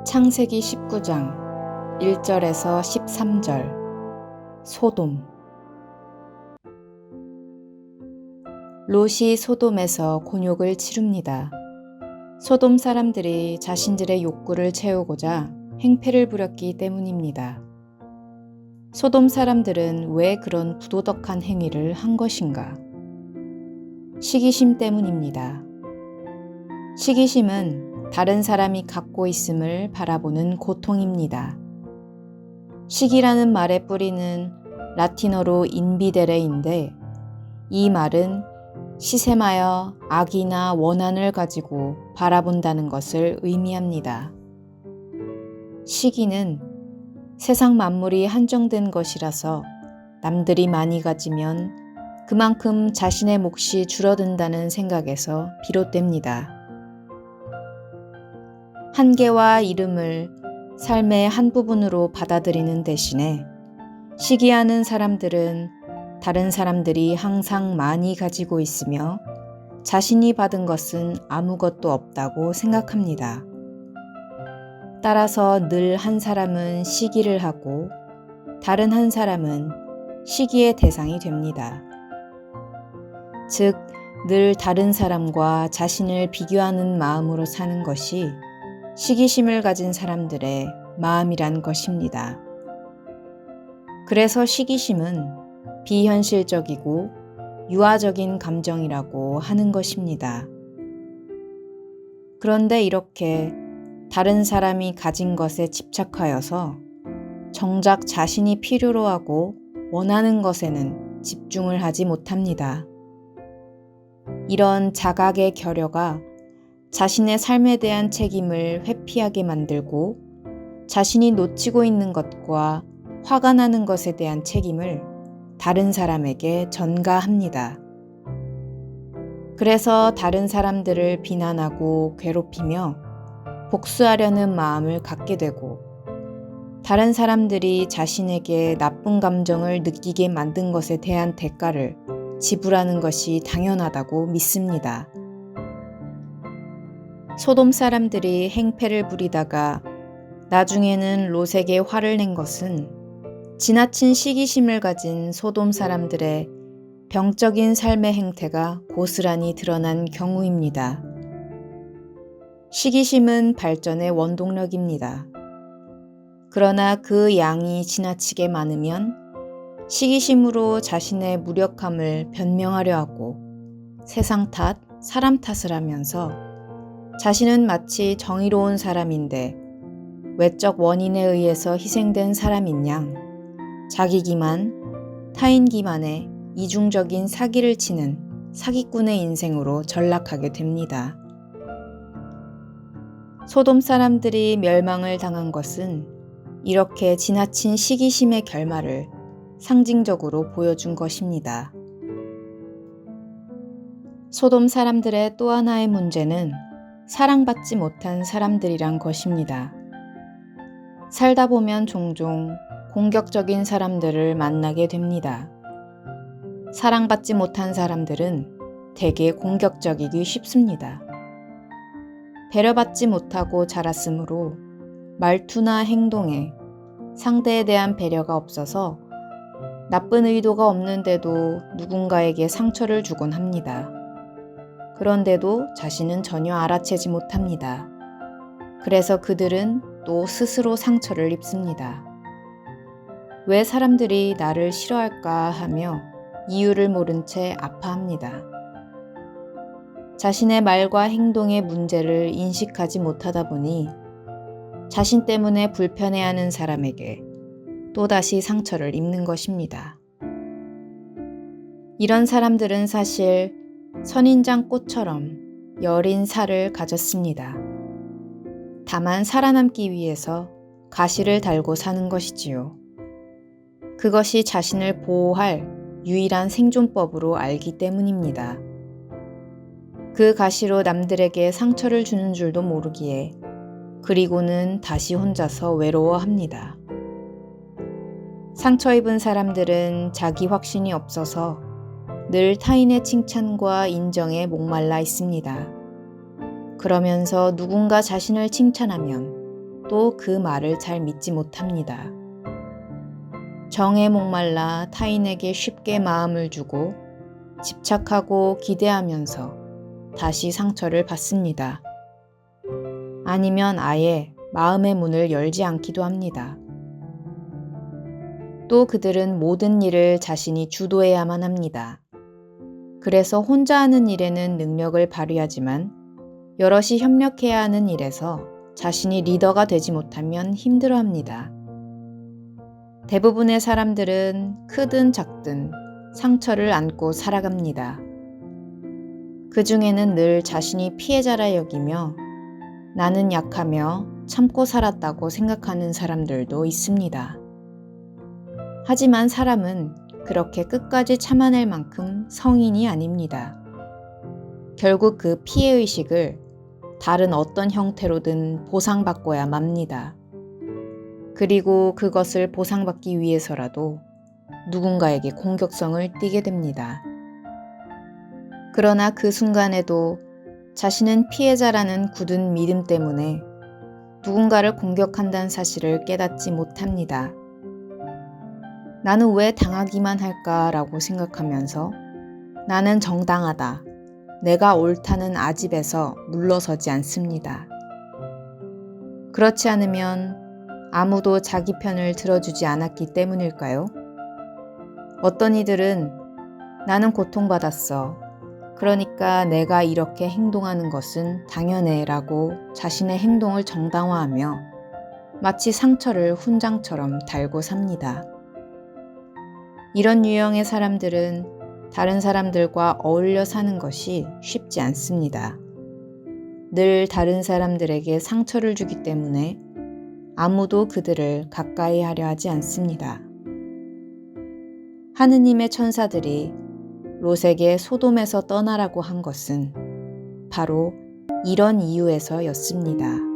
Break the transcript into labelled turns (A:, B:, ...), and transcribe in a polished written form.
A: 창세기 19장 1절에서 13절. 소돔. 롯이 소돔에서 곤욕을 치릅니다. 소돔 사람들이 자신들의 욕구를 채우고자 행패를 부렸기 때문입니다. 소돔 사람들은 왜 그런 부도덕한 행위를 한 것인가? 시기심 때문입니다. 시기심은 다른 사람이 갖고 있음을 바라보는 고통입니다. 시기라는 말의 뿌리는 라틴어로 인비데레인데, 이 말은 시샘하여 악이나 원한을 가지고 바라본다는 것을 의미합니다. 시기는 세상 만물이 한정된 것이라서 남들이 많이 가지면 그만큼 자신의 몫이 줄어든다는 생각에서 비롯됩니다. 한계와 이름을 삶의 한 부분으로 받아들이는 대신에 시기하는 사람들은 다른 사람들이 항상 많이 가지고 있으며 자신이 받은 것은 아무것도 없다고 생각합니다. 따라서 늘 한 사람은 시기를 하고 다른 한 사람은 시기의 대상이 됩니다. 즉, 늘 다른 사람과 자신을 비교하는 마음으로 사는 것이 시기심을 가진 사람들의 마음이란 것입니다. 그래서 시기심은 비현실적이고 유아적인 감정이라고 하는 것입니다. 그런데 이렇게 다른 사람이 가진 것에 집착하여서 정작 자신이 필요로 하고 원하는 것에는 집중을 하지 못합니다. 이런 자각의 결여가 자신의 삶에 대한 책임을 회피하게 만들고 자신이 놓치고 있는 것과 화가 나는 것에 대한 책임을 다른 사람에게 전가합니다. 그래서 다른 사람들을 비난하고 괴롭히며 복수하려는 마음을 갖게 되고 다른 사람들이 자신에게 나쁜 감정을 느끼게 만든 것에 대한 대가를 지불하는 것이 당연하다고 믿습니다. 소돔 사람들이 행패를 부리다가 나중에는 롯에게 화를 낸 것은 지나친 시기심을 가진 소돔 사람들의 병적인 삶의 행태가 고스란히 드러난 경우입니다. 시기심은 발전의 원동력입니다. 그러나 그 양이 지나치게 많으면 시기심으로 자신의 무력함을 변명하려 하고 세상 탓, 사람 탓을 하면서 자신은 마치 정의로운 사람인데 외적 원인에 의해서 희생된 사람인 양 자기 기만, 타인 기만에 이중적인 사기를 치는 사기꾼의 인생으로 전락하게 됩니다. 소돔 사람들이 멸망을 당한 것은 이렇게 지나친 시기심의 결말을 상징적으로 보여준 것입니다. 소돔 사람들의 또 하나의 문제는 사랑받지 못한 사람들이란 것입니다. 살다 보면 종종 공격적인 사람들을 만나게 됩니다. 사랑받지 못한 사람들은 대개 공격적이기 쉽습니다. 배려받지 못하고 자랐으므로 말투나 행동에 상대에 대한 배려가 없어서 나쁜 의도가 없는데도 누군가에게 상처를 주곤 합니다. 그런데도 자신은 전혀 알아채지 못합니다. 그래서 그들은 또 스스로 상처를 입습니다. 왜 사람들이 나를 싫어할까 하며 이유를 모른 채 아파합니다. 자신의 말과 행동의 문제를 인식하지 못하다 보니 자신 때문에 불편해하는 사람에게 또다시 상처를 입는 것입니다. 이런 사람들은 사실 선인장 꽃처럼 여린 살을 가졌습니다. 다만 살아남기 위해서 가시를 달고 사는 것이지요. 그것이 자신을 보호할 유일한 생존법으로 알기 때문입니다. 그 가시로 남들에게 상처를 주는 줄도 모르기에 그리고는 다시 혼자서 외로워합니다. 상처 입은 사람들은 자기 확신이 없어서 늘 타인의 칭찬과 인정에 목말라 있습니다. 그러면서 누군가 자신을 칭찬하면 또 그 말을 잘 믿지 못합니다. 정에 목말라 타인에게 쉽게 마음을 주고 집착하고 기대하면서 다시 상처를 받습니다. 아니면 아예 마음의 문을 열지 않기도 합니다. 또 그들은 모든 일을 자신이 주도해야만 합니다. 그래서 혼자 하는 일에는 능력을 발휘하지만 여럿이 협력해야 하는 일에서 자신이 리더가 되지 못하면 힘들어합니다. 대부분의 사람들은 크든 작든 상처를 안고 살아갑니다. 그 중에는 늘 자신이 피해자라 여기며 나는 약하며 참고 살았다고 생각하는 사람들도 있습니다. 하지만 사람은 그렇게 끝까지 참아낼 만큼 성인이 아닙니다. 결국 그 피해의식을 다른 어떤 형태로든 보상받고야 맙니다. 그리고 그것을 보상받기 위해서라도 누군가에게 공격성을 띠게 됩니다. 그러나 그 순간에도 자신은 피해자라는 굳은 믿음 때문에 누군가를 공격한다는 사실을 깨닫지 못합니다. 나는 왜 당하기만 할까라고 생각하면서 나는 정당하다, 내가 옳다는 아집에서 물러서지 않습니다. 그렇지 않으면 아무도 자기 편을 들어주지 않았기 때문일까요? 어떤 이들은 나는 고통받았어. 그러니까 내가 이렇게 행동하는 것은 당연해 라고 자신의 행동을 정당화하며 마치 상처를 훈장처럼 달고 삽니다. 이런 유형의 사람들은 다른 사람들과 어울려 사는 것이 쉽지 않습니다. 늘 다른 사람들에게 상처를 주기 때문에 아무도 그들을 가까이 하려 하지 않습니다. 하느님의 천사들이 롯에게 소돔에서 떠나라고 한 것은 바로 이런 이유에서였습니다.